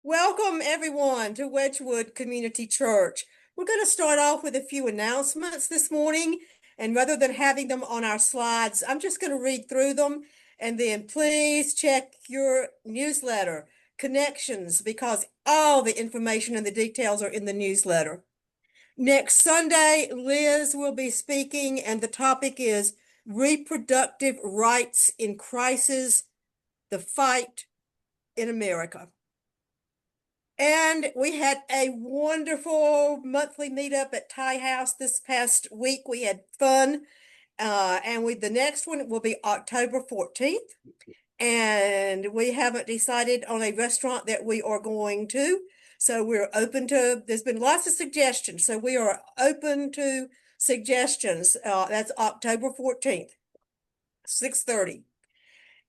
Welcome, everyone, to Wedgwood Community Church. We're going to start off with a few announcements this morning, and rather than having them on our slides, I'm just going to read through them, and then please check your newsletter connections because all the information and the details are in the newsletter. Next Sunday, Liz will be speaking, and the topic is Reproductive Rights in Crisis, the Fight in America. And we had a wonderful monthly meetup at Thai House this past week. We had fun. The next one will be October 14th. And we haven't decided on a restaurant that we are going to. So we're open to, there's been lots of suggestions. So we are open to suggestions. That's October 14th, 6:30.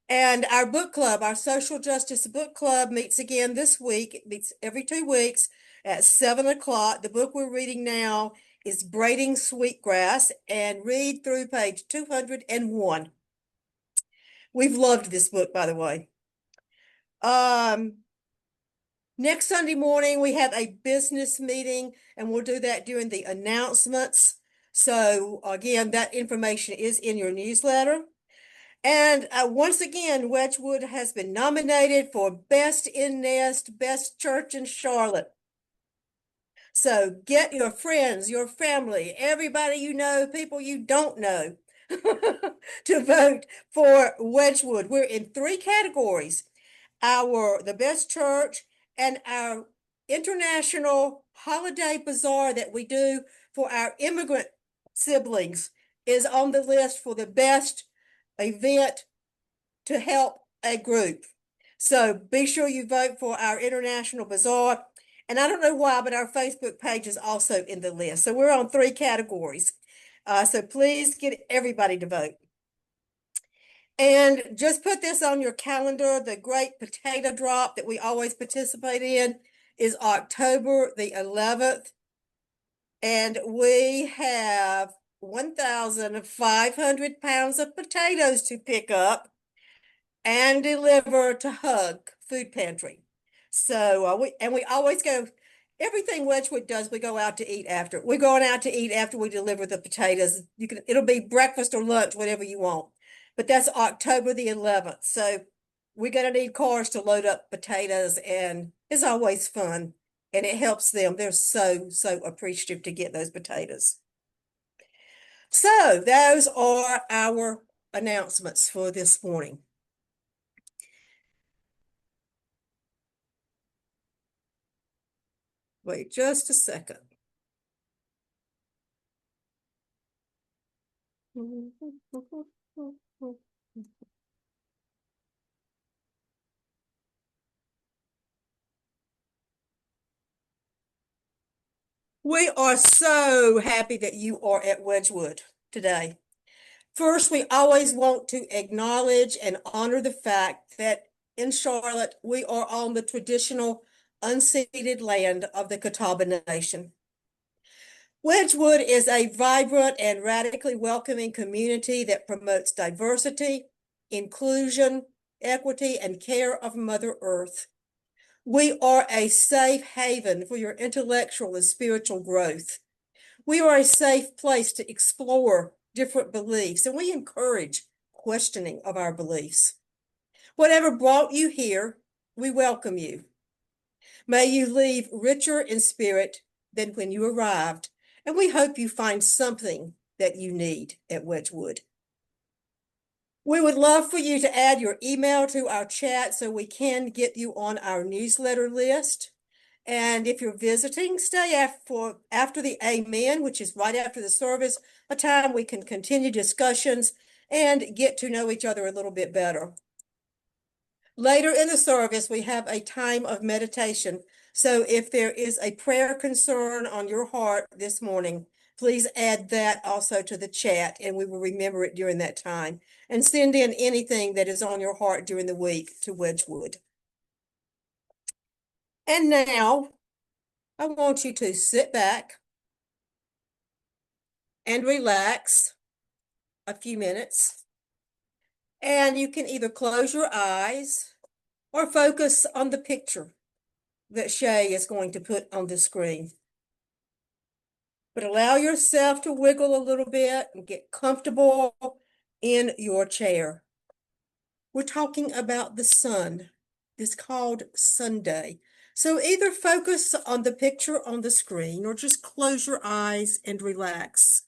And our book club, our social justice book club, meets again this week. It meets every 2 weeks at 7 o'clock. The book we're reading now is Braiding Sweetgrass, and read through page 201. We've loved this book, by the way. Next Sunday morning, we have a business meeting, and we'll do that during the announcements. So again, that information is in your newsletter. And once again, Wedgwood has been nominated for Best in Nest, Best Church in Charlotte. So get your friends, your family, everybody you know, people you don't know, to vote for Wedgwood. We're in 3 categories: the best church, and our international holiday bazaar that we do for our immigrant siblings is on the list for the best event to help a group. So be sure you vote for our International Bazaar. And I don't know why, but our Facebook page is also in the list. So we're on 3 categories. So please get everybody to vote. And just put this on your calendar. The Great Potato Drop that we always participate in is October the 11th. And we have 1,500 pounds of potatoes to pick up and deliver to Hug Food Pantry. So we always go, everything Wedgwood does, we go out to eat after. We're going out to eat after we deliver the potatoes. It'll be breakfast or lunch, whatever you want. But that's October the 11th. So we're going to need cars to load up potatoes, and it's always fun. And it helps them. They're so appreciative to get those potatoes. So those are our announcements for this morning. Wait just a second. We are so happy that you are at Wedgwood today. First, we always want to acknowledge and honor the fact that in Charlotte, we are on the traditional unceded land of the Catawba Nation. Wedgwood is a vibrant and radically welcoming community that promotes diversity, inclusion, equity, and care of Mother Earth. We are a safe haven for your intellectual and spiritual growth. We are a safe place to explore different beliefs, and we encourage questioning of our beliefs. Whatever brought you here, we welcome you. May you leave richer in spirit than when you arrived, and we hope you find something that you need at Wedgwood. We would love for you to add your email to our chat so we can get you on our newsletter list. And if you're visiting, stay after the Amen, which is right after the service, a time we can continue discussions and get to know each other a little bit better. Later in the service, we have a time of meditation. So if there is a prayer concern on your heart this morning, please add that also to the chat, and we will remember it during that time. And send in anything that is on your heart during the week to Wedgwood. And now, I want you to sit back and relax a few minutes. And you can either close your eyes or focus on the picture that Shay is going to put on the screen. But allow yourself to wiggle a little bit and get comfortable in your chair. We're talking about the sun. It's called Sunday. So either focus on the picture on the screen or just close your eyes and relax.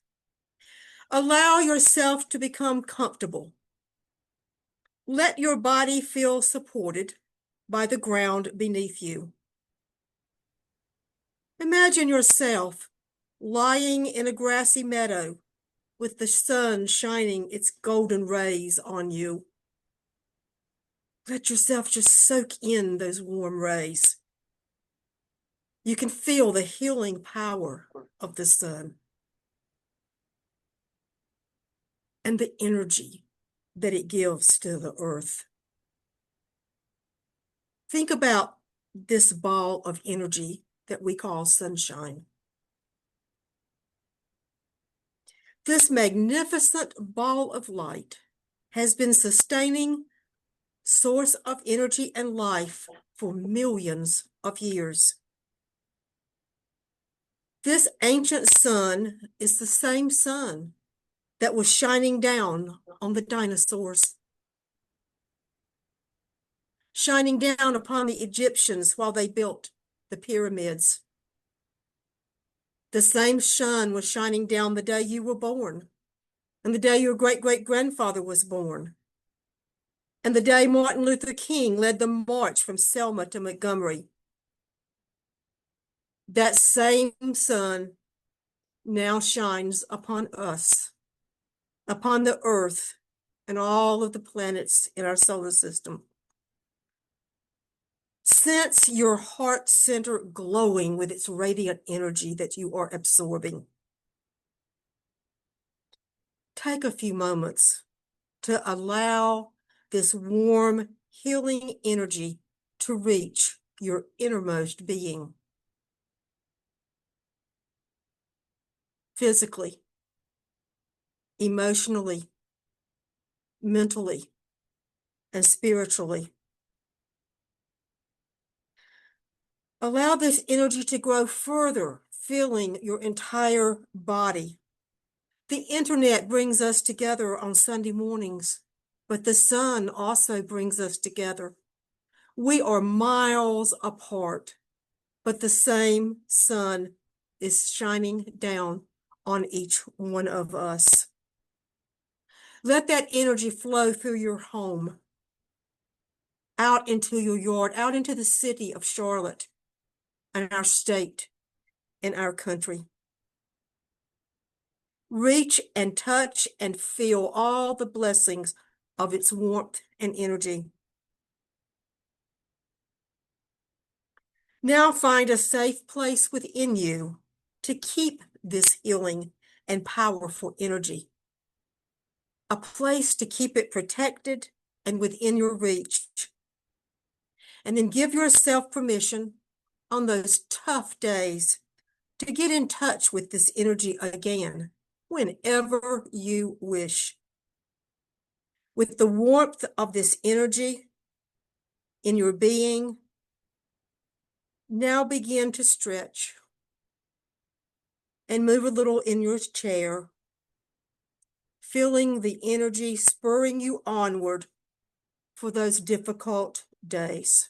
Allow yourself to become comfortable. Let your body feel supported by the ground beneath you. Imagine yourself lying in a grassy meadow with the sun shining its golden rays on you. Let yourself just soak in those warm rays. You can feel the healing power of the sun and the energy that it gives to the earth. Think about this ball of energy that we call sunshine. This magnificent ball of light has been sustaining source of energy and life for millions of years. This ancient sun is the same sun that was shining down on the dinosaurs, shining down upon the Egyptians while they built the pyramids. The same sun was shining down the day you were born, and the day your great-great-grandfather was born, and the day Martin Luther King led the march from Selma to Montgomery. That same sun now shines upon us, upon the earth, and all of the planets in our solar system. Sense your heart center glowing with its radiant energy that you are absorbing. Take a few moments to allow this warm, healing energy to reach your innermost being. Physically, emotionally, mentally, and spiritually. Allow this energy to grow further, filling your entire body. The internet brings us together on Sunday mornings, but the sun also brings us together. We are miles apart, but the same sun is shining down on each one of us. Let that energy flow through your home, out into your yard, out into the city of Charlotte, and our state, and our country. Reach and touch and feel all the blessings of its warmth and energy. Now find a safe place within you to keep this healing and powerful energy. A place to keep it protected and within your reach. And then give yourself permission on those tough days to get in touch with this energy again whenever you wish. With the warmth of this energy in your being, now begin to stretch and move a little in your chair, feeling the energy spurring you onward for those difficult days.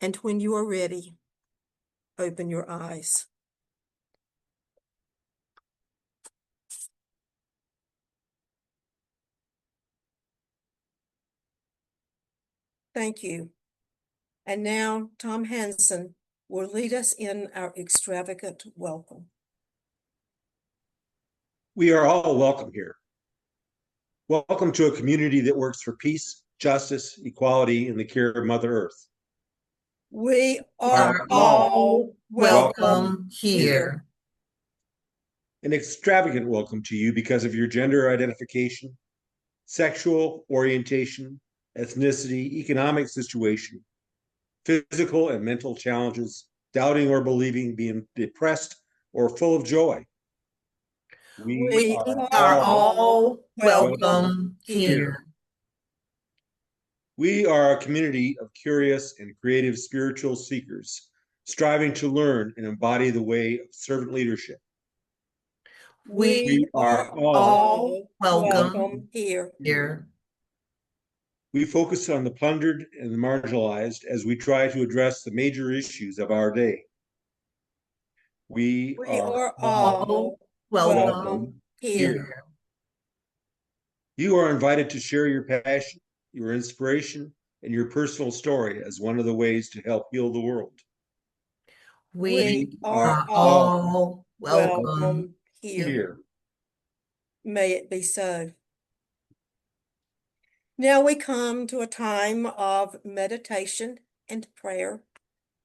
And when you are ready, open your eyes. Thank you. And now Tom Hansen will lead us in our extravagant welcome. We are all welcome here. Welcome to a community that works for peace, justice, equality, and the care of Mother Earth. We are all welcome here. An extravagant welcome to you because of your gender identification, sexual orientation, ethnicity, economic situation, physical and mental challenges, doubting or believing, being depressed or full of joy. We are all welcome here. We are a community of curious and creative spiritual seekers, striving to learn and embody the way of servant leadership. We We are are all all welcome here. here. We focus on the plundered and the marginalized as we try to address the major issues of our day. We We are are all all welcome welcome here. here. You are invited to share your passion, your inspiration, and your personal story as one of the ways to help heal the world. We are are all all welcome here. here. May it be so. Now we come to a time of meditation and prayer.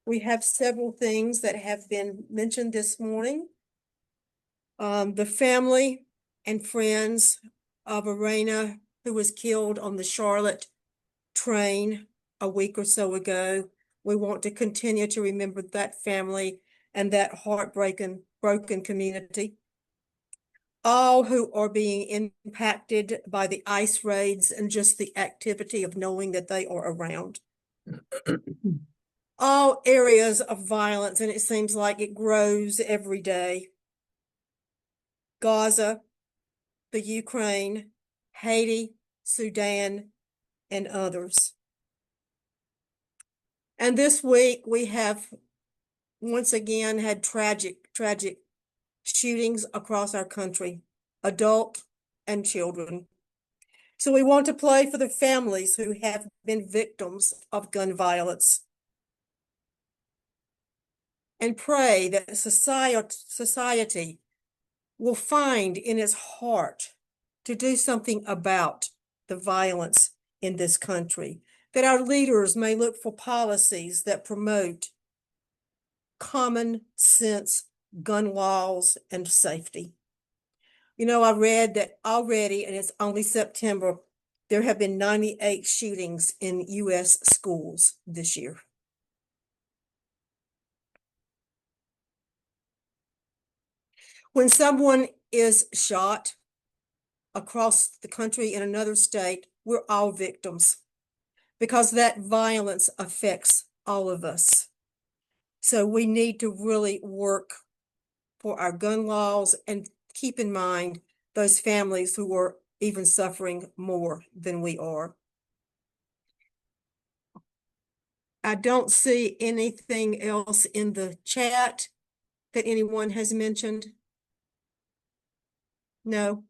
We have several things that have been mentioned this morning. The family and friends of Arena, who was killed on the Charlotte train a week or so ago. We want to continue to remember that family and that broken community. All who are being impacted by the ICE raids and just the activity of knowing that they are around. All areas of violence, and it seems like it grows every day. Gaza, the Ukraine, Haiti, Sudan, and others. And this week we have once again had tragic shootings across our country, adult and children. So we want to pray for the families who have been victims of gun violence and pray that society will find in its heart to do something about the violence in this country, that our leaders may look for policies that promote common sense gun laws and safety. You know, I read that already, and it's only September, there have been 98 shootings in U.S. schools this year. When someone is shot across the country in another state, we're all victims because that violence affects all of us. So we need to really work for our gun laws and keep in mind those families who are even suffering more than we are. I don't see anything else in the chat that anyone has mentioned. No.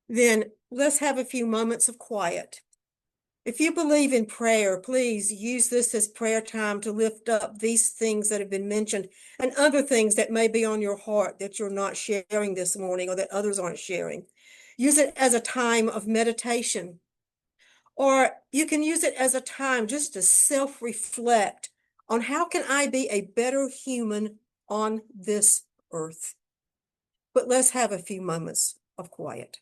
Then let's have a few moments of quiet. If you believe in prayer, please use this as prayer time to lift up these things that have been mentioned and other things that may be on your heart that you're not sharing this morning or that others aren't sharing. Use it as a time of meditation, or you can use it as a time just to self-reflect on how can I be a better human on this earth. But let's have a few moments of quiet.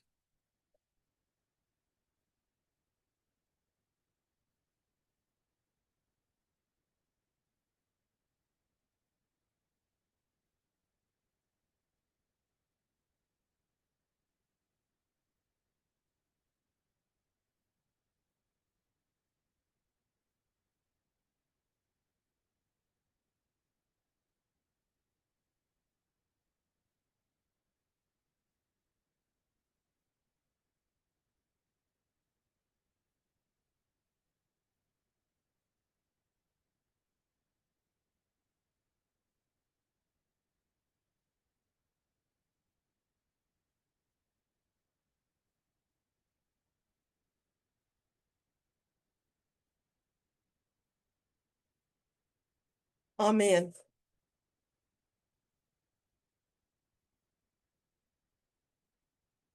Amen.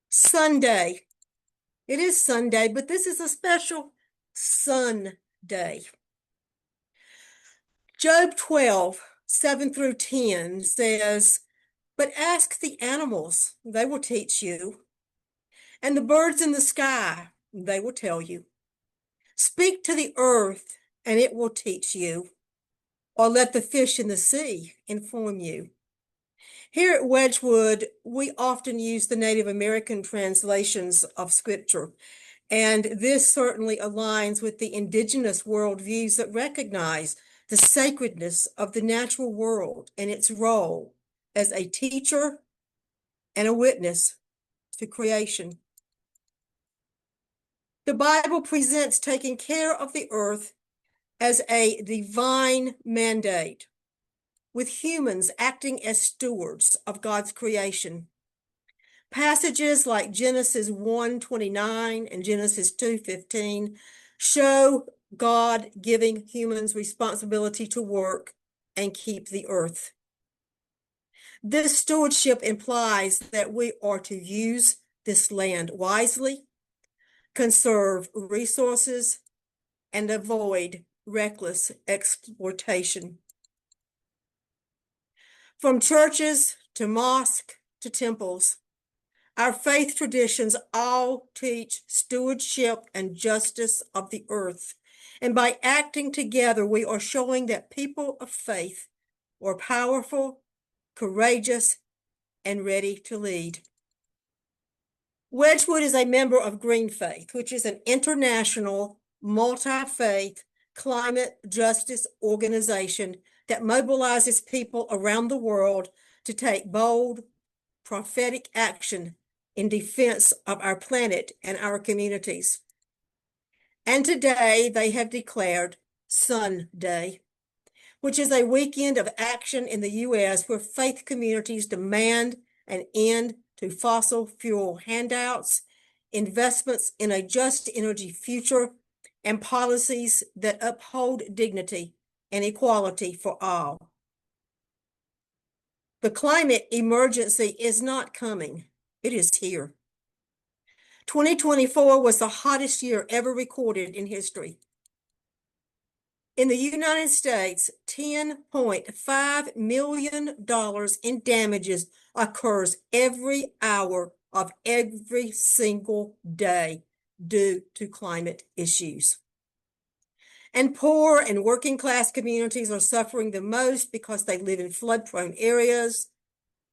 Sunday. It is Sunday, but this is a special sun day. Job 12, 7 through 10 says, "But ask the animals, they will teach you, and the birds in the sky, they will tell you. Speak to the earth, and it will teach you, or let the fish in the sea inform you." Here at Wedgwood, we often use the Native American translations of Scripture. And this certainly aligns with the indigenous worldviews that recognize the sacredness of the natural world and its role as a teacher and a witness to creation. The Bible presents taking care of the earth as a divine mandate, with humans acting as stewards of God's creation. Passages like Genesis 1:29 and Genesis 2:15 show God giving humans responsibility to work and keep the earth. This stewardship implies that we are to use this land wisely, conserve resources, and avoid reckless exploitation. From churches to mosques to temples, our faith traditions all teach stewardship and justice of the earth. And by acting together, we are showing that people of faith are powerful, courageous, and ready to lead. Wedgwood is a member of Green Faith, which is an international multi-faith climate justice organization that mobilizes people around the world to take bold, prophetic action in defense of our planet and our communities. And today they have declared Sun Day, which is a weekend of action in the U.S. where faith communities demand an end to fossil fuel handouts, investments in a just energy future, and policies that uphold dignity and equality for all. The climate emergency is not coming. It is here. 2024 was the hottest year ever recorded in history. In the United States, $10.5 million in damages occurs every hour of every single day due to climate issues. And poor and working class communities are suffering the most because they live in flood-prone areas,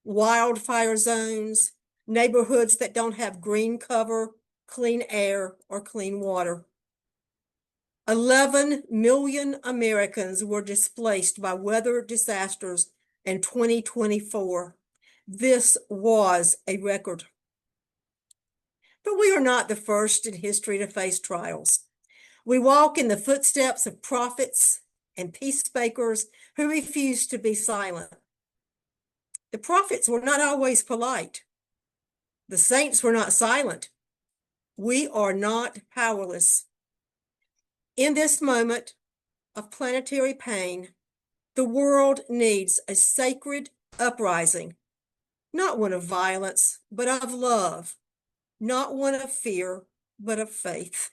wildfire zones, neighborhoods that don't have green cover, clean air, or clean water. 11 million Americans were displaced by weather disasters in 2024. This was a record. But we are not the first in history to face trials. We walk in the footsteps of prophets and peacemakers who refused to be silent. The prophets were not always polite. The saints were not silent. We are not powerless. In this moment of planetary pain, the world needs a sacred uprising, not one of violence, but of love, not one of fear, but of faith.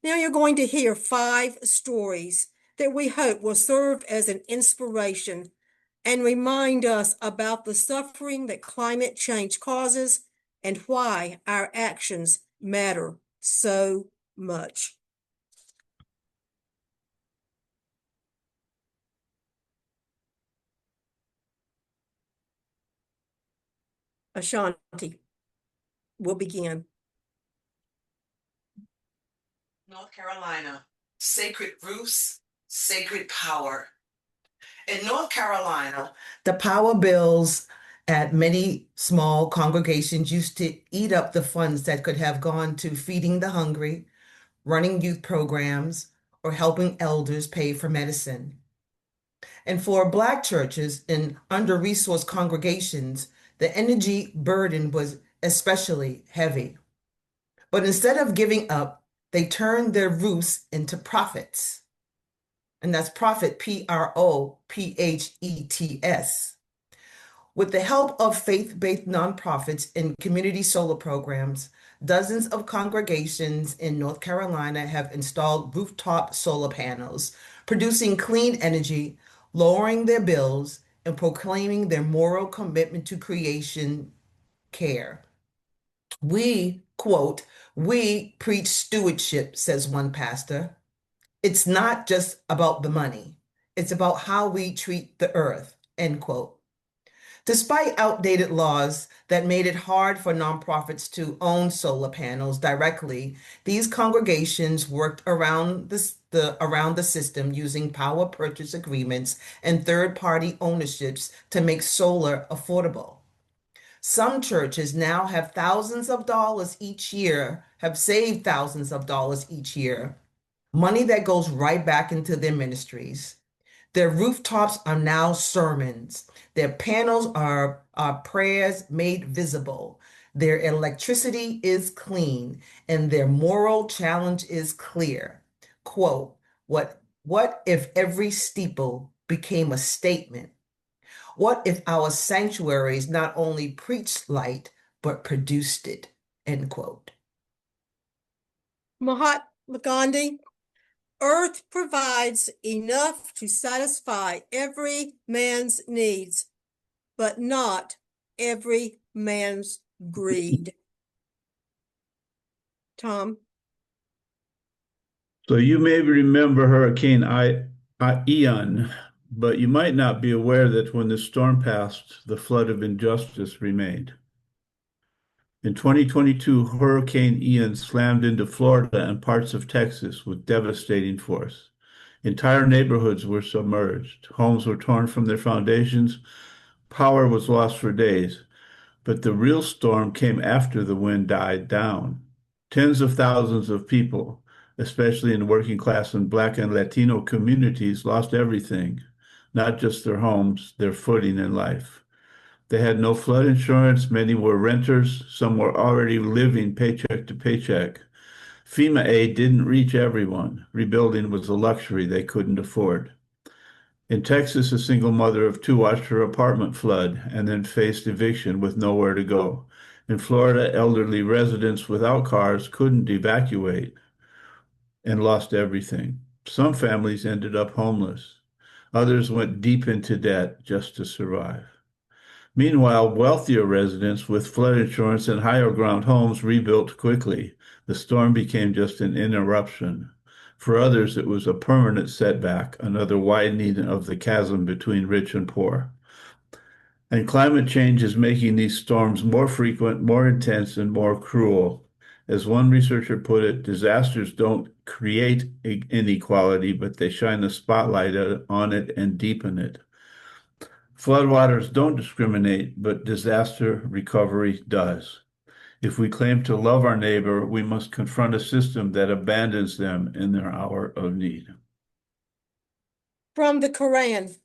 Now you're going to hear 5 stories that we hope will serve as an inspiration and remind us about the suffering that climate change causes and why our actions matter so much. Ashanti will begin. North Carolina, sacred roots, sacred power. In North Carolina, the power bills at many small congregations used to eat up the funds that could have gone to feeding the hungry, running youth programs, or helping elders pay for medicine. And for Black churches in under-resourced congregations, the energy burden was especially heavy. But instead of giving up, they turned their roofs into profits. And that's profit, P-R-O-P-H-E-T-S. With the help of faith-based nonprofits and community solar programs, dozens of congregations in North Carolina have installed rooftop solar panels, producing clean energy, lowering their bills, and proclaiming their moral commitment to creation care. We, quote, we preach stewardship, says one pastor. It's not just about the money. It's about how we treat the earth, end quote. Despite outdated laws that made it hard for nonprofits to own solar panels directly, these congregations worked around around the system using power purchase agreements and third-party ownerships to make solar affordable. Some churches now have saved thousands of dollars each year, money that goes right back into their ministries. Their rooftops are now sermons. Their panels are prayers made visible. Their electricity is clean, and their moral challenge is clear. Quote, what if every steeple became a statement? What if our sanctuaries not only preached light, but produced it? End quote. Mahatma Gandhi, earth provides enough to satisfy every man's needs, but not every man's greed. Tom? So you may remember Hurricane Ian, but you might not be aware that when the storm passed, the flood of injustice remained. In 2022, Hurricane Ian slammed into Florida and parts of Texas with devastating force. Entire neighborhoods were submerged. Homes were torn from their foundations. Power was lost for days. But the real storm came after the wind died down. Tens of thousands of people, especially in working class and Black and Latino communities, lost everything, not just their homes, their footing in life. They had no flood insurance. Many were renters. Some were already living paycheck to paycheck. FEMA aid didn't reach everyone. Rebuilding was a luxury they couldn't afford. In Texas, a single mother of two watched her apartment flood and then faced eviction with nowhere to go. In Florida, elderly residents without cars couldn't evacuate and lost everything. Some families ended up homeless. Others went deep into debt just to survive. Meanwhile, wealthier residents with flood insurance and higher ground homes rebuilt quickly. The storm became just an interruption. For others, it was a permanent setback, another widening of the chasm between rich and poor. And climate change is making these storms more frequent, more intense, and more cruel. As one researcher put it, disasters don't create inequality, but they shine the spotlight on it and deepen it. Floodwaters don't discriminate, but disaster recovery does. If we claim to love our neighbor, we must confront a system that abandons them in their hour of need. From the Quran,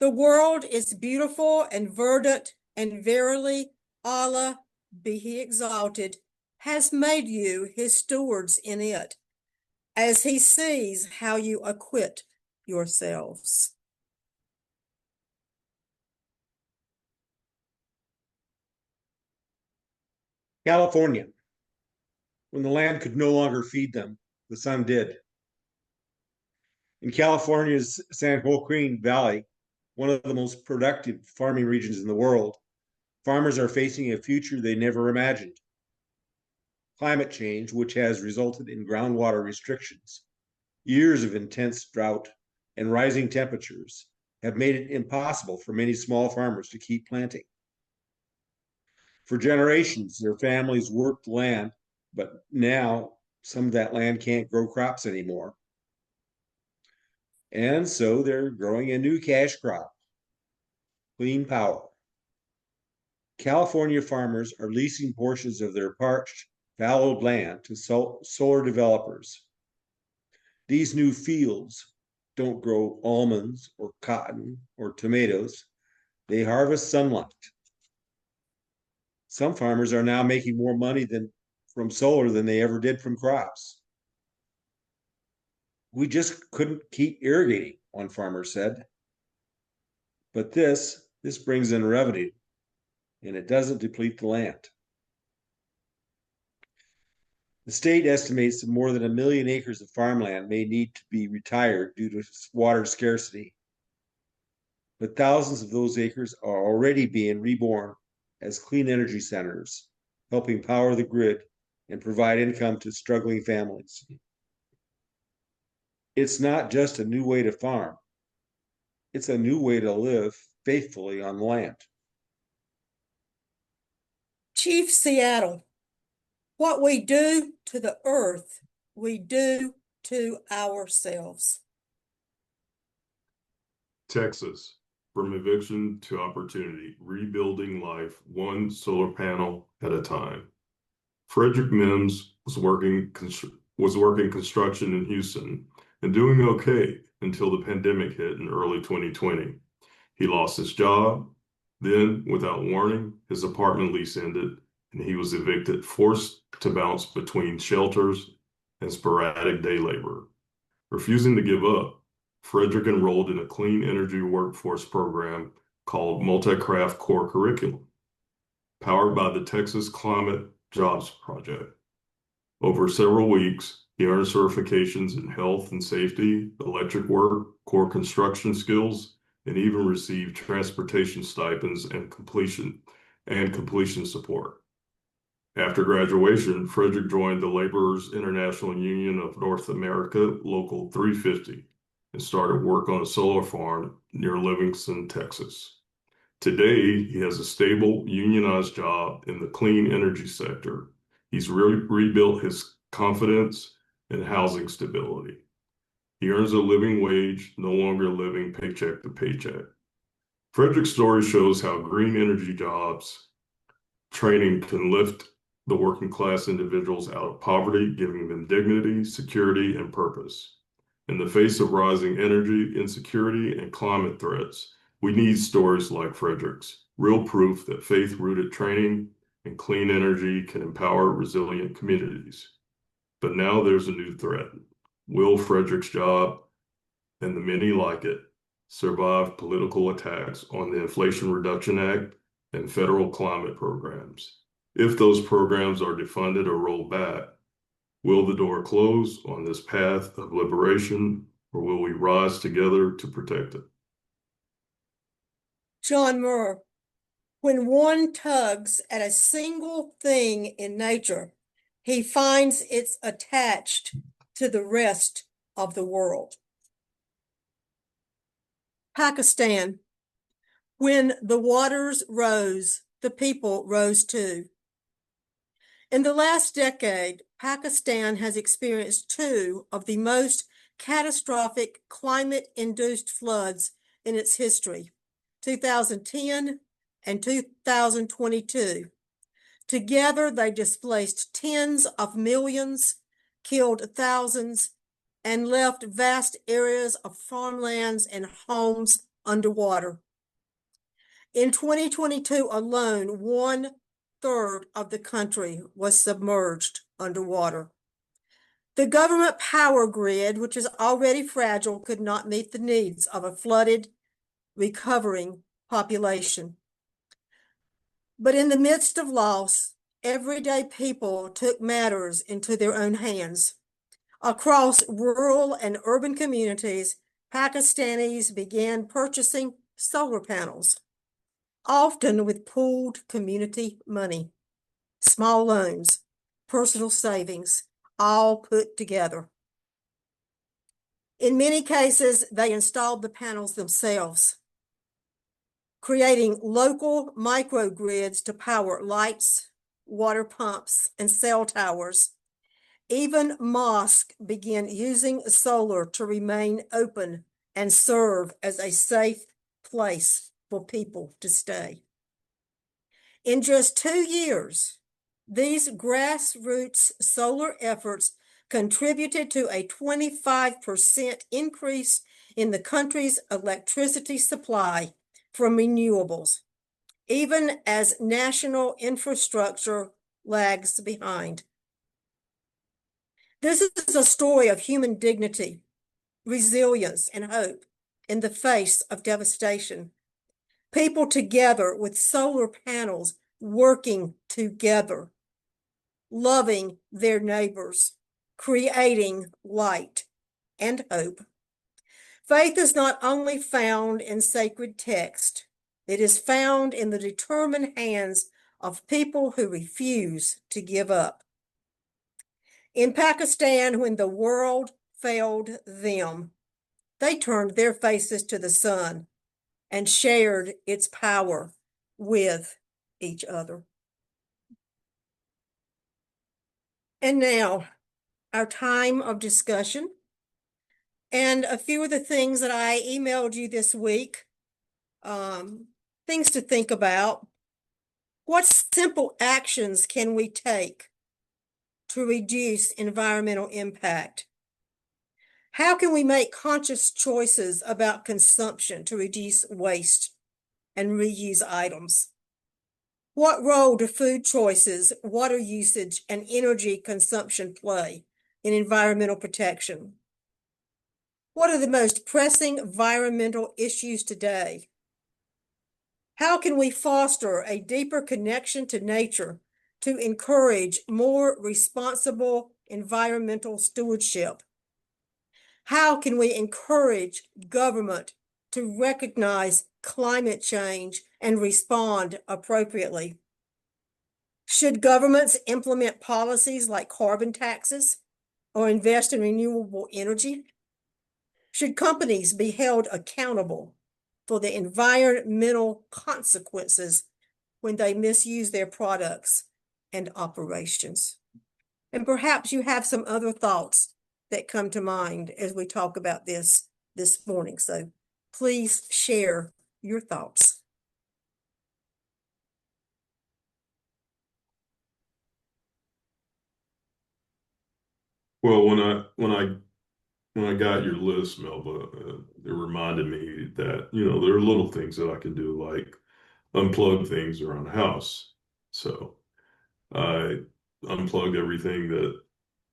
the world is beautiful and verdant, and verily Allah, be he exalted, has made you his stewards in it, as he sees how you acquit yourselves. California. When the land could no longer feed them, the sun did. In California's San Joaquin Valley, one of the most productive farming regions in the world, farmers are facing a future they never imagined. Climate change, which has resulted in groundwater restrictions, years of intense drought, and rising temperatures, have made it impossible for many small farmers to keep planting. For generations, their families worked the land, but now some of that land can't grow crops anymore. And so they're growing a new cash crop, clean power. California farmers are leasing portions of their parched, fallowed land to solar developers. These new fields don't grow almonds or cotton or tomatoes. They harvest sunlight. Some farmers are now making more money from solar than they ever did from crops. We just couldn't keep irrigating, one farmer said. But this brings in revenue, and it doesn't deplete the land. The state estimates that more than 1 million acres of farmland may need to be retired due to water scarcity. But thousands of those acres are already being reborn as clean energy centers, helping power the grid and provide income to struggling families. It's not just a new way to farm. It's a new way to live faithfully on the land. Chief Seattle, what we do to the earth, we do to ourselves. Texas, from eviction to opportunity, rebuilding life one solar panel at a time. Frederick Mims was working construction in Houston and doing okay until the pandemic hit in early 2020. He lost his job. Then, without warning, his apartment lease ended and he was evicted, forced to bounce between shelters and sporadic day labor. Refusing to give up, Frederick enrolled in a clean energy workforce program called Multi-Craft Core Curriculum, powered by the Texas Climate Jobs Project. Over several weeks, he earned certifications in health and safety, electric work, core construction skills, and even received transportation stipends and completion support. After graduation, Frederick joined the Laborers International Union of North America, Local 350, and started work on a solar farm near Livingston, Texas. Today, he has a stable, unionized job in the clean energy sector. He's rebuilt his confidence and housing stability. He earns a living wage, no longer living paycheck to paycheck. Frederick's story shows how green energy jobs training can lift the working class individuals out of poverty, giving them dignity, security, and purpose. In the face of rising energy insecurity and climate threats, we need stories like Frederick's, real proof that faith-rooted training and clean energy can empower resilient communities. But now there's a new threat. Will Frederick's job and the many like it survive political attacks on the Inflation Reduction Act and federal climate programs? If those programs are defunded or rolled back, will the door close on this path of liberation, or will we rise together to protect it? John Muir, when one tugs at a single thing in nature, he finds it's attached to the rest of the world. Pakistan, when the waters rose, the people rose too. In the last decade, Pakistan has experienced two of the most catastrophic climate-induced floods in its history, 2010 and 2022. Together, they displaced tens of millions, killed thousands, and left vast areas of farmlands and homes underwater. In 2022 alone, 1/3 of the country was submerged underwater. The government power grid, which is already fragile, could not meet the needs of a flooded, recovering population. But in the midst of loss, everyday people took matters into their own hands. Across rural and urban communities, Pakistanis began purchasing solar panels, often with pooled community money, small loans, personal savings, all put together. In many cases, they installed the panels themselves, creating local microgrids to power lights, water pumps, and cell towers. Even mosques began using solar to remain open and serve as a safe place for people to stay. In just 2 years, these grassroots solar efforts contributed to a 25% increase in the country's electricity supply from renewables, even as national infrastructure lags behind. This is a story of human dignity, resilience, and hope in the face of devastation. People together with solar panels, working together, loving their neighbors, creating light and hope. Faith is not only found in sacred text, it is found in the determined hands of people who refuse to give up. In Pakistan, when the world failed them, they turned their faces to the sun, and shared its power with each other. And now, our time of discussion. And a few of the things that I emailed you this week, things to think about. What simple actions can we take to reduce environmental impact? How can we make conscious choices about consumption to reduce waste and reuse items? What role do food choices, water usage, and energy consumption play in environmental protection? What are the most pressing environmental issues today? How can we foster a deeper connection to nature to encourage more responsible environmental stewardship? How can we encourage government to recognize climate change and respond appropriately? Should governments implement policies like carbon taxes or invest in renewable energy? Should companies be held accountable for the environmental consequences when they misuse their products and operations? And perhaps you have some other thoughts that come to mind as we talk about this morning. So please share your thoughts. Well, when I got your list, Melba, it reminded me that, there are little things that I can do, like unplug things around the house. So I unplugged everything that,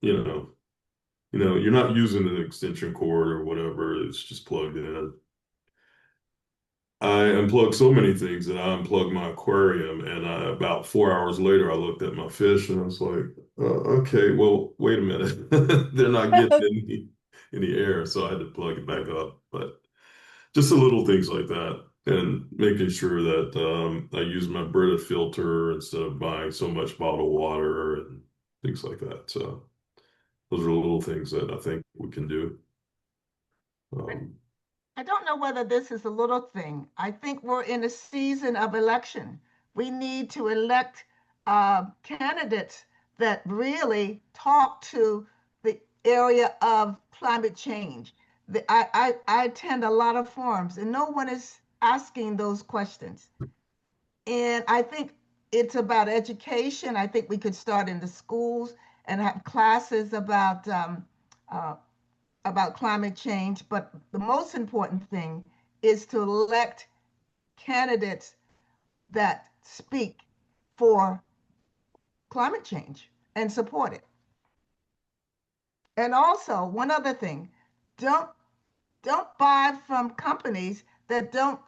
you're not using an extension cord or whatever, it's just plugged in. I unplugged so many things that I unplugged my aquarium, and about 4 hours later, I looked at my fish and I was like, okay, well, wait a minute. They're not getting any air, so I had to plug it back up. But just the little things like that, and making sure that I use my Brita filter instead of buying so much bottled water and things like that. So those are little things that I think we can do. I don't know whether this is a little thing. I think we're in a season of election. We need to elect candidates that really talk to the area of climate change. I attend a lot of forums and no one is asking those questions. And I think it's about education. I think we could start in the schools and have classes about climate change, but the most important thing is to elect candidates that speak for climate change and support it. And also, one other thing, don't buy from companies that don't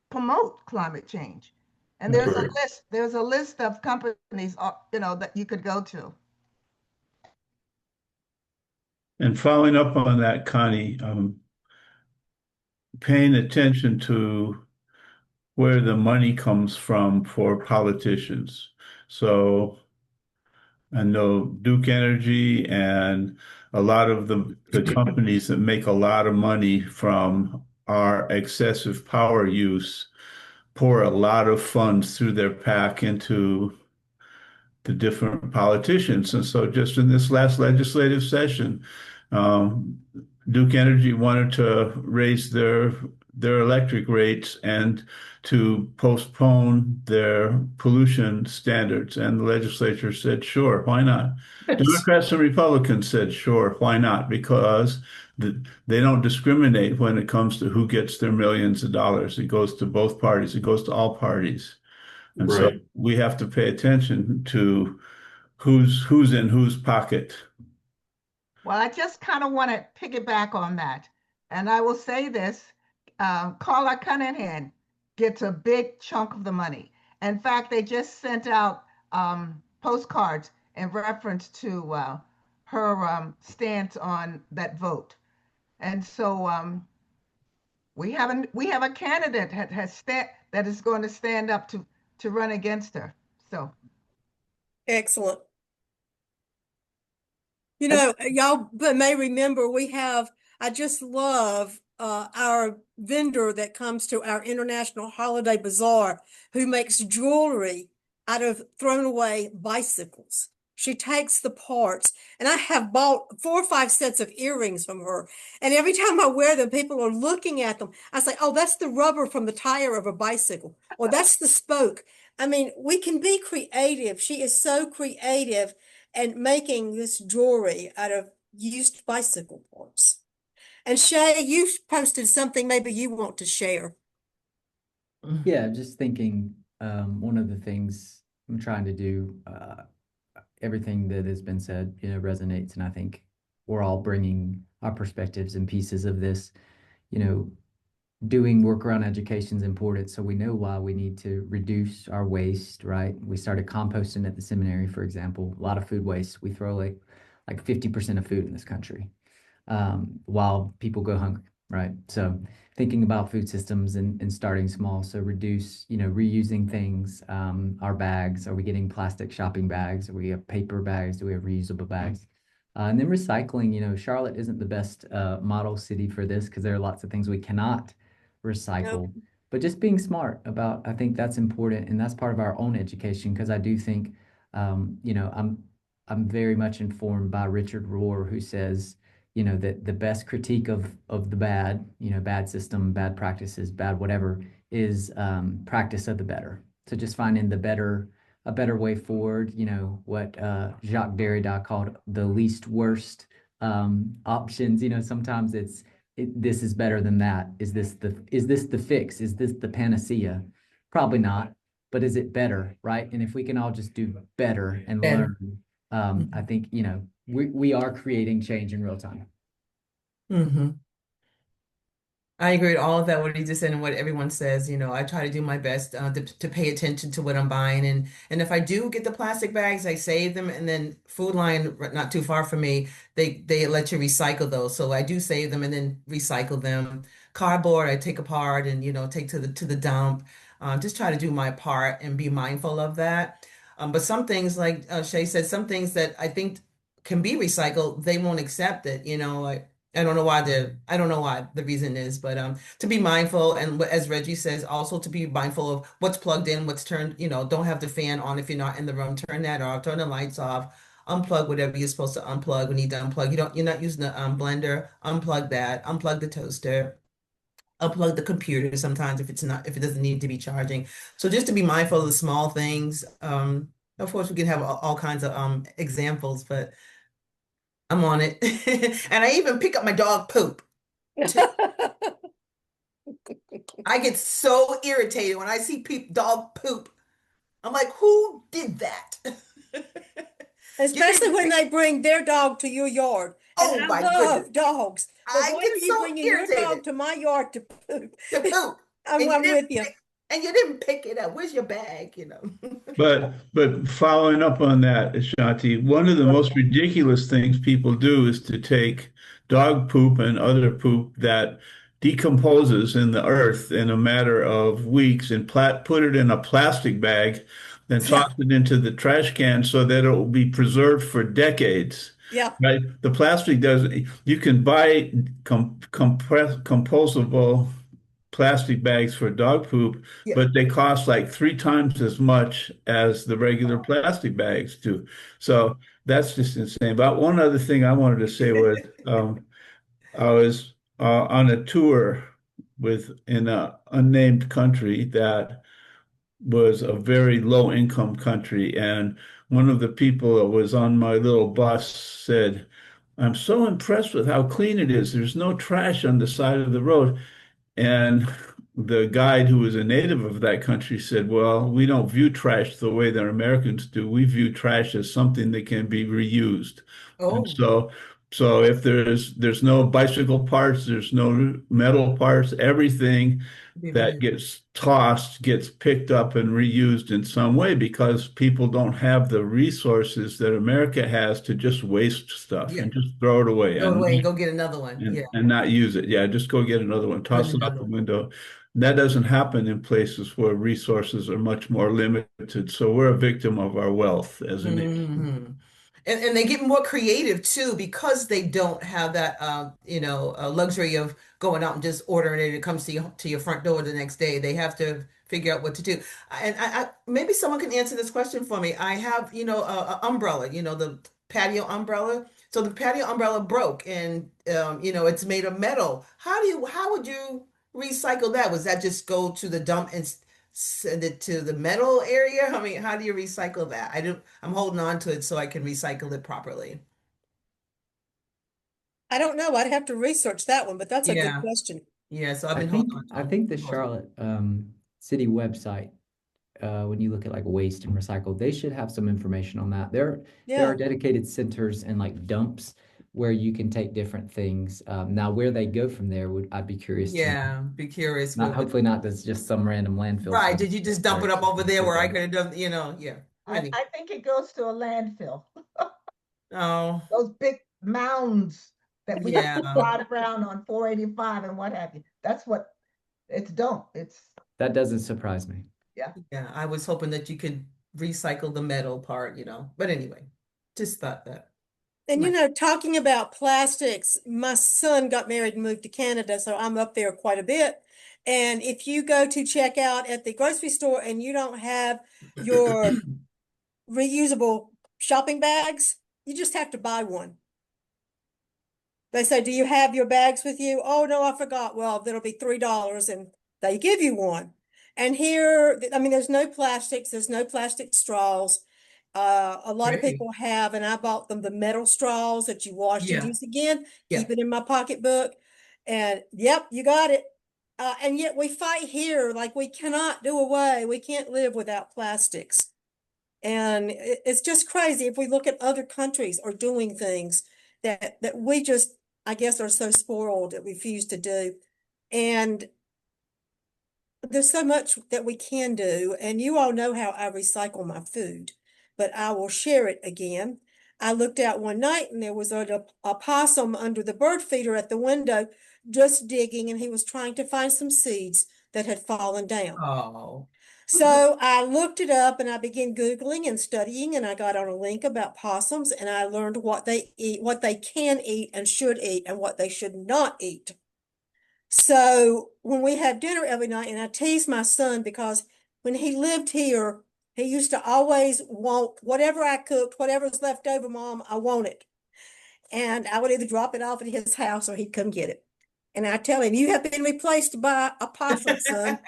promote climate change. And there's a list of companies, that you could go to. And following up on that, Connie, paying attention to where the money comes from for politicians. So I know Duke Energy and a lot of the companies that make a lot of money from our excessive power use pour a lot of funds through their PAC into the different politicians. And so just in this last legislative session, Duke Energy wanted to raise their electric rates and to postpone their pollution standards. And the legislature said, sure, why not? Democrats and Republicans said, sure, why not? Because they don't discriminate when it comes to who gets their millions of dollars. It goes to both parties. It goes to all parties. And so Right. we have to pay attention to who's in whose pocket. Well, I just kind of want to piggyback on that. And I will say this, Carla Cunningham gets a big chunk of the money. In fact, they just sent out postcards in reference to her stance on that vote. And so we have a candidate that is going to stand up to run against her. So Excellent. Y'all may remember I just love our vendor that comes to our International Holiday Bazaar who makes jewelry out of thrown away bicycles. She takes the parts, and I have bought 4 or 5 sets of earrings from her. And every time I wear them, people are looking at them. I say, oh, that's the rubber from the tire of a bicycle, or that's the spoke. I mean, we can be creative. She is so creative and making this jewelry out of used bicycle parts. And Shay, you posted something maybe you want to share. Yeah, just thinking, one of the things I'm trying to do, everything that has been said, resonates, and I think we're all bringing our perspectives and pieces of this. Doing work around education is important, so we know why we need to reduce our waste, right? We started composting at the seminary, for example. A lot of food waste. We throw like 50% of food in this country, while people go hungry, right? So thinking about food systems and starting small. So reduce, reusing things, our bags. Are we getting plastic shopping bags? Are we have paper bags? Do we have reusable bags? And then recycling, Charlotte isn't the best model city for this because there are lots of things we cannot recycle. Nope. But just being smart about, I think that's important, and that's part of our own education because I do think, I'm very much informed by Richard Rohr, who says, that the best critique of the bad, bad system, bad practices, bad whatever, is practice of the better. So just finding a better way forward, what Jacques Derrida called the least worst options. Sometimes this is better than that. Is this the fix? Is this the panacea? Probably not, but is it better, right? And if we can all just do better and learn, I think, we are creating change in real time. Mm-hmm. I agree with all of that, what he just said and what everyone says. I try to do my best to pay attention to what I'm buying. And if I do get the plastic bags, I save them. And then Food Line, not too far from me, they let you recycle those. So I do save them and then recycle them. Cardboard, I take apart and, take to the dump. Just try to do my part and be mindful of that. But some things, like Shay said, some things that I think can be recycled, they won't accept it. I don't know why the reason is, but to be mindful, and as Reggie says, also to be mindful of what's plugged in, what's turned, don't have the fan on if you're not in the room, turn that off, turn the lights off, unplug whatever you're supposed to unplug. We need to unplug. You're not using the blender, unplug that, unplug the toaster, unplug the computer sometimes if it doesn't need to be charging. So just to be mindful of the small things. Of course we can have all kinds of examples, but I'm on it. And I even pick up my dog poop. I get so irritated when I see dog poop. I'm like, who did that? Especially when they bring their dog to your yard. And Oh I my love goodness. dogs. But I why get are you so bringing your dog irritated. to my yard to poop? To poop. I'm And with you. And you didn't pick it up. Where's your bag? But following up on that, Ashanti, one of the most ridiculous things people do is to take dog poop and other poop that decomposes in the earth in a matter of weeks and put it in a plastic bag, then Yeah. toss it into the trash can so that it will be preserved for decades. Yeah. Right? The plastic doesn't, you can buy compostable plastic bags for dog poop, Yeah. but they cost like 3 times as much as the regular plastic bags do. So that's just insane. But one other thing I wanted to say was I was on a tour in an unnamed country that was a very low income country. And one of the people that was on my little bus said, I'm so impressed with how clean it is. There's no trash on the side of the road. And the guide, who was a native of that country, said, well, we don't view trash the way that Americans do. We view trash as something that can be reused. And Oh, so if there's no bicycle parts, there's no metal parts, everything be that reused. gets tossed gets picked up and reused in some way because people don't have the resources that America has to just waste stuff Yeah. and just throw it away Throw it away and go get another one. Yeah. and not use it. Yeah, just go get another one, Get toss it out another the one. window. That doesn't happen in places where resources are much more limited. So we're a victim of our wealth as a nation. Mhm. And they get more creative too because they don't have that luxury of going out and just ordering it. It comes to your front door the next day. They have to figure out what to do. And maybe someone can answer this question for me. I have, a umbrella, the patio umbrella. So the patio umbrella broke and it's made of metal. How would you recycle that? Was that just go to the dump and send it to the metal area? I mean, how do you recycle that? I'm holding on to it so I can recycle it properly. I don't know. I'd have to research that one, but that's a good Yeah. question. Yeah, so I've I been think holding on to I them. think the Charlotte city website, when you look at like waste and recycle, they should have some information on that. There are Yeah. dedicated centers and like dumps where you can take different things. Now, where they go from there, I'd be curious to know. Yeah, be curious. Not hopefully not that's just some random landfill Right. Did you somewhere just dump where it it's up just over gonna there sit where I there. could have done, yeah. Anyway. I think it goes to a landfill. Oh, Those big mounds that we yeah. ride around on 485 and what have you. That's what it's don't. That doesn't surprise me. Yeah. Yeah, I was hoping that you could recycle the metal part, But anyway, just thought that. And Right. talking about plastics, my son got married and moved to Canada, so I'm up there quite a bit. And if you go to check out at the grocery store and you don't have your reusable shopping bags, you just have to buy one. They say, do you have your bags with you? Oh, no, I forgot. Well, that'll be $3 and they give you one. And here, I mean, there's no plastics, there's no plastic straws. A lot of Great. people have, and I bought them the metal straws that you wash and Yeah. use again. Yeah. Keep it in my pocketbook. And yep, you got it. And yet we fight here like we cannot do away. We can't live without plastics. And it's just crazy if we look at other countries are doing things that we just, I guess, are so spoiled that we refuse to do. And there's so much that we can do. And you all know how I recycle my food, but I will share it again. I looked out one night and there was a possum under the bird feeder at the window just digging, and he was trying to find some seeds that had fallen down. Oh. So I looked it up and I began Googling and studying, and I got on a link about possums and I learned what they eat, what they can eat and should eat, and what they should not eat. So when we have dinner every night, and I tease my son because when he lived here, he used to always want whatever I cooked, whatever's left over, Mom, I want it. And I would either drop it off at his house or he'd come get it. And I tell him, you have been replaced by a possum, son,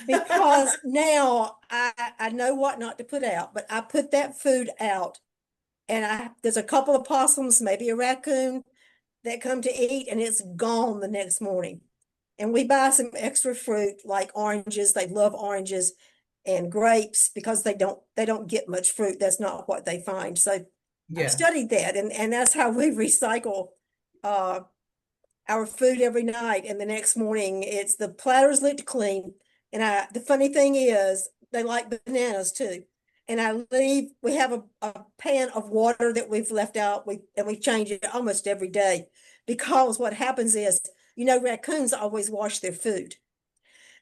because now I know what not to put out, but I put that food out. And there's a couple of possums, maybe a raccoon, that come to eat, and it's gone the next morning. And we buy some extra fruit like oranges. They love oranges and grapes because they don't get much fruit. That's not what they find. So I Yeah. studied that, and that's how we recycle our food every night. And the next morning, it's the platter's licked clean. And the funny thing is, they like bananas too. And we have a pan of water that we've left out. We change it almost every day, because what happens is, raccoons always wash their food.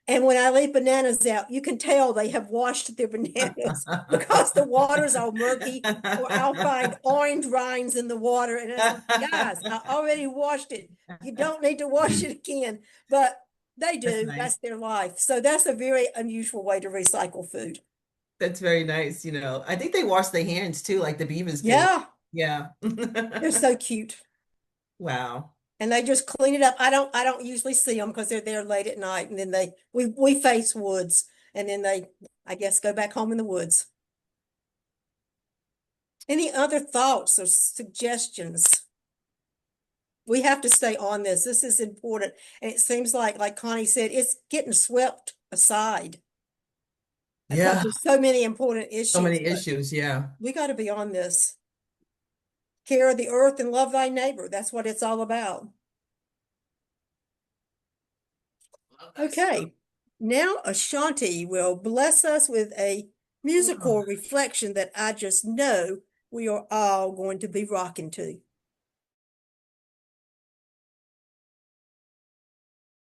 And when I leave bananas out, you can tell they have washed their bananas because the water's all murky, or I'll find orange rinds in the water. And I said, guys, I already washed it. You don't need to wash it again. But they do. That's nice. That's their life. So that's a very unusual way to recycle food. That's very nice. I think they wash their hands too, like the beavers do. Yeah, Yeah. they're so cute. Wow. And they just clean it up. I don't usually see them because they're there late at night, and then we face woods, and then they, I guess, go back home in the woods. Any other thoughts or suggestions? We have to stay on this. This is important. And it seems like Connie said, it's getting swept aside. Yeah. Because there's so many important issues. So many but issues. Yeah. we got to be on this. Care of the earth and love thy neighbor. That's what it's all about. Okay. Now Ashanti will bless us with a musical reflection that I just know we are all going to be rocking to.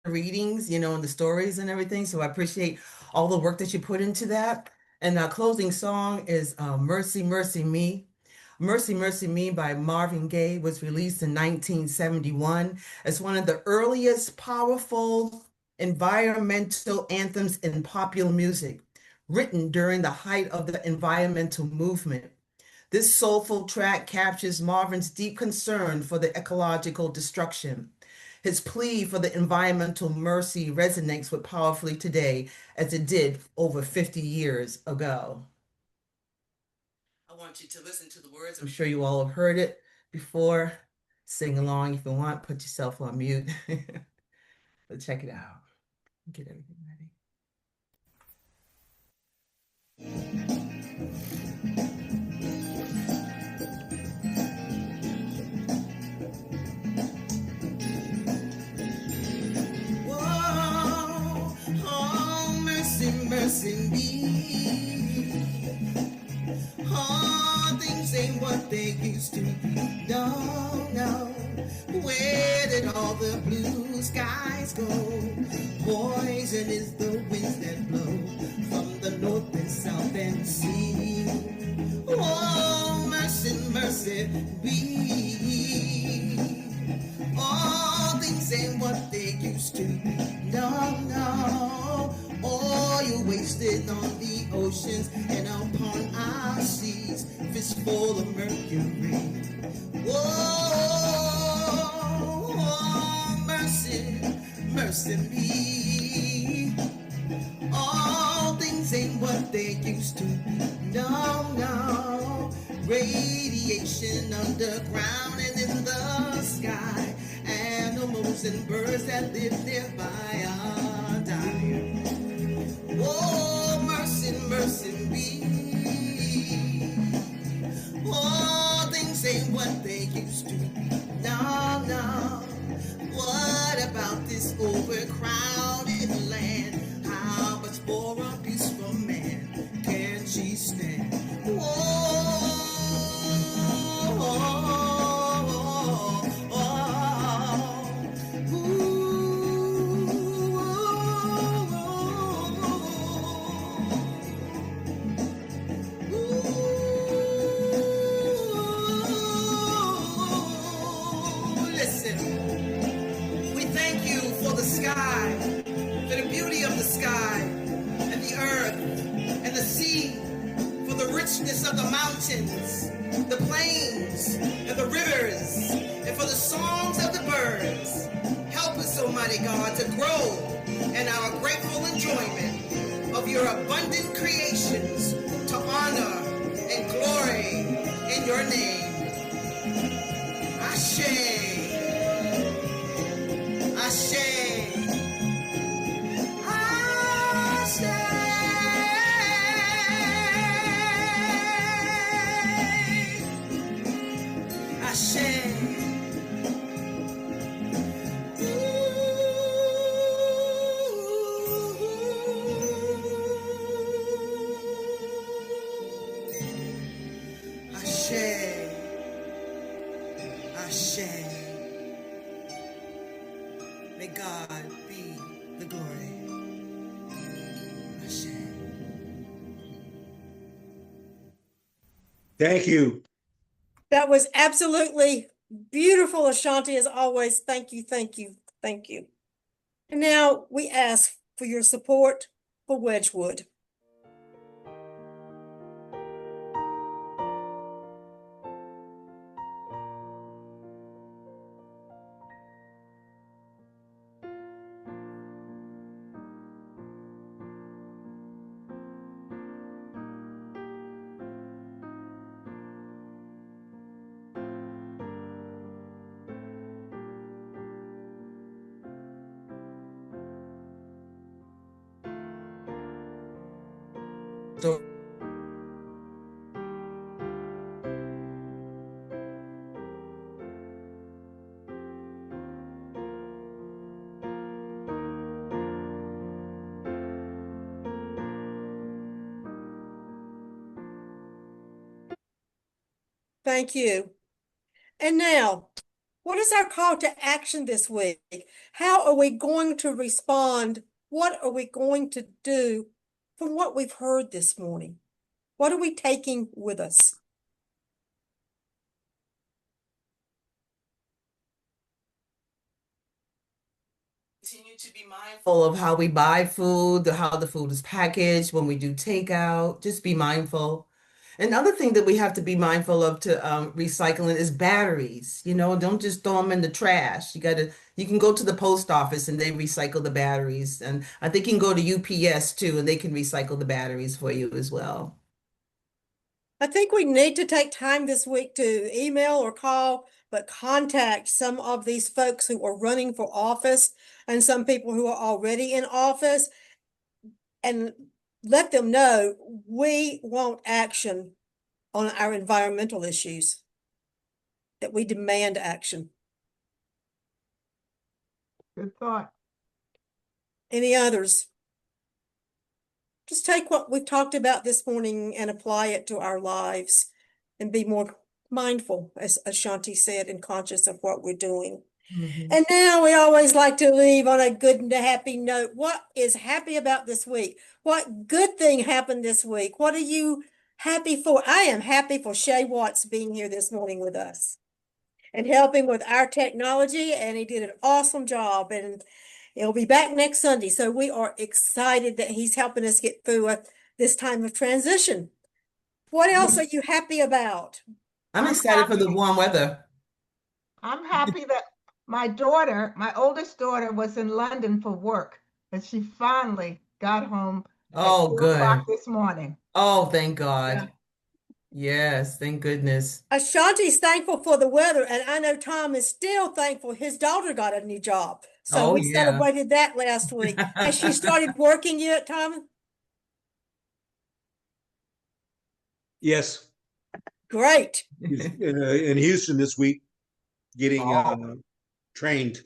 Readings, and the stories and everything. So I appreciate all the work that you put into that. And our closing song is Mercy, Mercy Me Mercy, Mercy Me by Marvin Gaye was released in 1971 as one of the earliest powerful environmental anthems in popular music, written during the height of the environmental movement. This soulful track captures Marvin's deep concern for the ecological destruction. His plea for the environmental mercy resonates with powerfully today as it did over 50 years ago. I want you to listen to the words. I'm sure you all have heard it before. Sing along if you want. Put yourself on mute. But check it out. Get everything ready. Whoa, oh, mercy, mercy me. Oh, things ain't what they used to be. No, no. Where did all the blue skies go? Poison is the winds that blow from the north and south and sea. Oh, mercy, mercy be. All things ain't what they used to be. No, no. Oil wasted on the oceans and upon our seas. Fish full of mercury. Whoa, mercy, mercy me. All things ain't what they used to be. No, no. Radiation underground and in the sky. Animals and birds that live nearby are dying. Oh, mercy, mercy me. Oh, things ain't what they used to be. No, no. What about this overcrowded land? How much more abuse from man can she stand? Whoa, listen, we thank you for the sky, for the beauty of the sky and the earth and the sea, for the richness of the mountains, the plains and the rivers, and for the songs of the birds. Help us, Almighty God, to grow in our grateful enjoyment of your abundant creations, to honor and glory in your name. Ashe. Ashe. Ashe. Ashe. Ashe. Ashe. May God be the glory. Ashe. Thank you. That was absolutely beautiful, Ashanti, as always. Thank you, thank you, thank you. And now we ask for your support for Wedgwood. So Thank you. And now, what is our call to action this week? How are we going to respond? What are we going to do from what we've heard this morning? What are we taking with us? continue to be mindful of how we buy food, how the food is packaged, when we do takeout. Just be mindful. Another thing that we have to be mindful of to recycling is batteries. You know, don't just throw them in the trash. You can go to the post office and they recycle the batteries. And I think you can go to UPS too, and they can recycle the batteries for you as well. I think we need to take time this week to email or call, but contact some of these folks who are running for office and some people who are already in office and let them know we want action on our environmental issues, that we demand action. Good thought. Any others? Just take what we've talked about this morning and apply it to our lives and be more mindful, as Ashanti said, and conscious of what we're doing. And now we always like to leave on a good and a happy note. What is happy about this week? What good thing happened this week? What are you happy for? I am happy for Shay Watts being here this morning with us and helping with our technology, and he did an awesome job, and he'll be back next Sunday. So we are excited that he's helping us get through this time of transition. What else are you happy about? I'm excited for the warm weather. I'm happy that my daughter, my oldest daughter, was in London for work, and she finally got home at Oh, 2 o'clock good. this morning. Oh, thank God. Yeah. Yes, thank goodness. Ashanti's thankful for the weather, and I know Tom is still thankful his daughter got a new job. So Oh, we yeah. celebrated that last week. Has she started working yet, Tom? Yes, Great. he's in Houston this week, getting trained.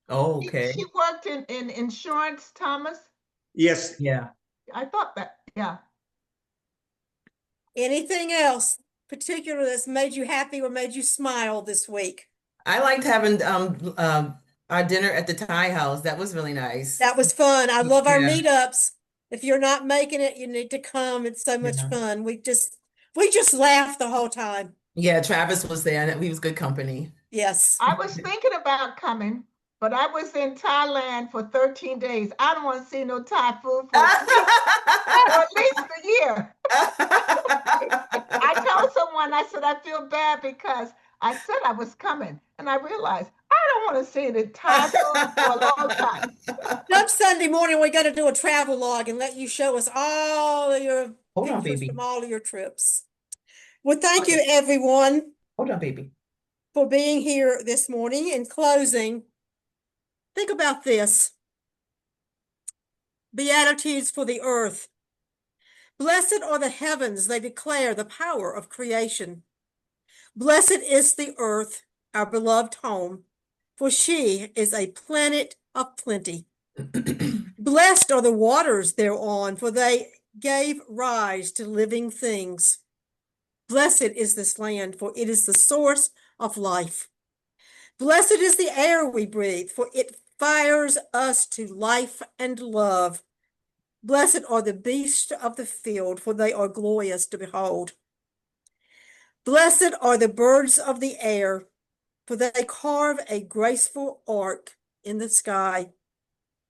Oh, She okay. worked in insurance, Thomas. Yes. Yeah. I thought that, yeah. Anything else particular that's made you happy or made you smile this week? I liked having our dinner at the Thai house. That was really nice. That was fun. I love our Yeah. meetups. If you're not making it, you need to come. It's so much Yeah. fun. We just laughed the whole time. Yeah, Travis was there and he was good company. Yes. I was thinking about coming, but I was in Thailand for 13 days. I don't want to see no Thai food for at least a year. I told someone, I said, I feel bad because I said I was coming, and I realized I don't want to see the Thai food for a long time. Next Sunday morning, we got to do a travel log and let you show us all of your Hold on, pictures baby. from all of your trips. Well, thank Okay. you, everyone, Hold on, baby. for being here this morning. In closing, think about this. Beatitudes for the earth. Blessed are the heavens, they declare the power of creation. Blessed is the earth, our beloved home, for she is a planet of plenty. Blessed are the waters thereon, for they gave rise to living things. Blessed is this land, for it is the source of life. Blessed is the air we breathe, for it fires us to life and love. Blessed are the beasts of the field, for they are glorious to behold. Blessed are the birds of the air, for they carve a graceful arc in the sky.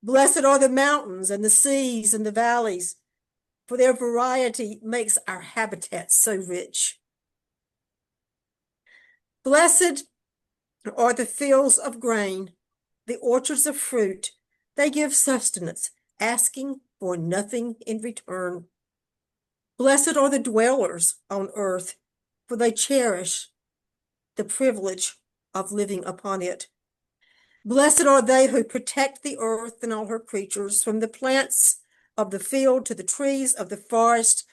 Blessed are the mountains and the seas and the valleys, for their variety makes our habitat so rich. Blessed are the fields of grain, the orchards of fruit. They give sustenance, asking for nothing in return. Blessed are the dwellers on earth, for they cherish the privilege of living upon it. Blessed are they who protect the earth and all her creatures, from the plants of the field to the trees of the forest,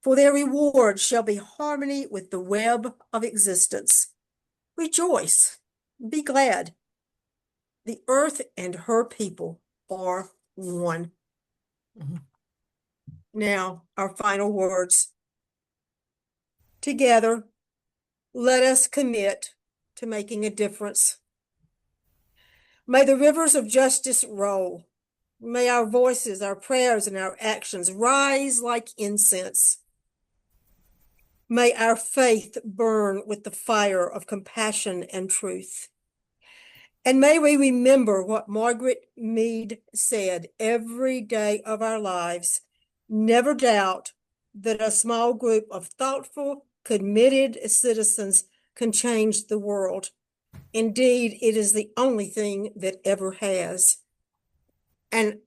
for their reward shall be harmony with the web of existence. Rejoice, be glad. The earth and her people are one. Now, our final words. Together, let us commit to making a difference. May the rivers of justice roll. May our voices, our prayers, and our actions rise like incense. May our faith burn with the fire of compassion and truth. And may we remember what Margaret Mead said every day of our lives. Never doubt that a small group of thoughtful, committed citizens can change the world. Indeed, it is the only thing that ever has. And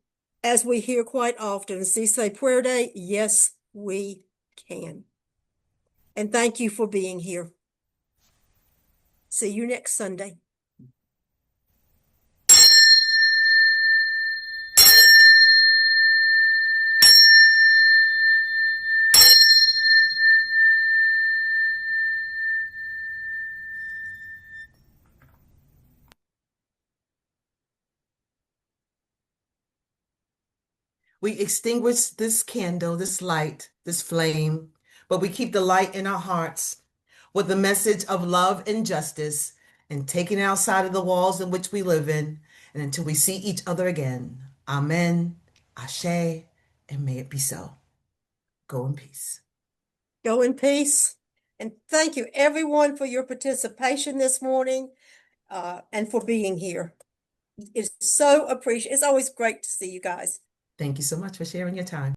as we hear quite often, si se puede, yes, we can. And thank you for being here. See you next Sunday. We extinguish this candle, this light, this flame, but we keep the light in our hearts with the message of love and justice and taking it outside of the walls in which we live in and until we see each other again. Amen, Ashe, and may it be so. Go in peace. Go in peace. And thank you everyone for your participation this morning and for being here. It's so appreciated. It's always great to see you guys. Thank you so much for sharing your time.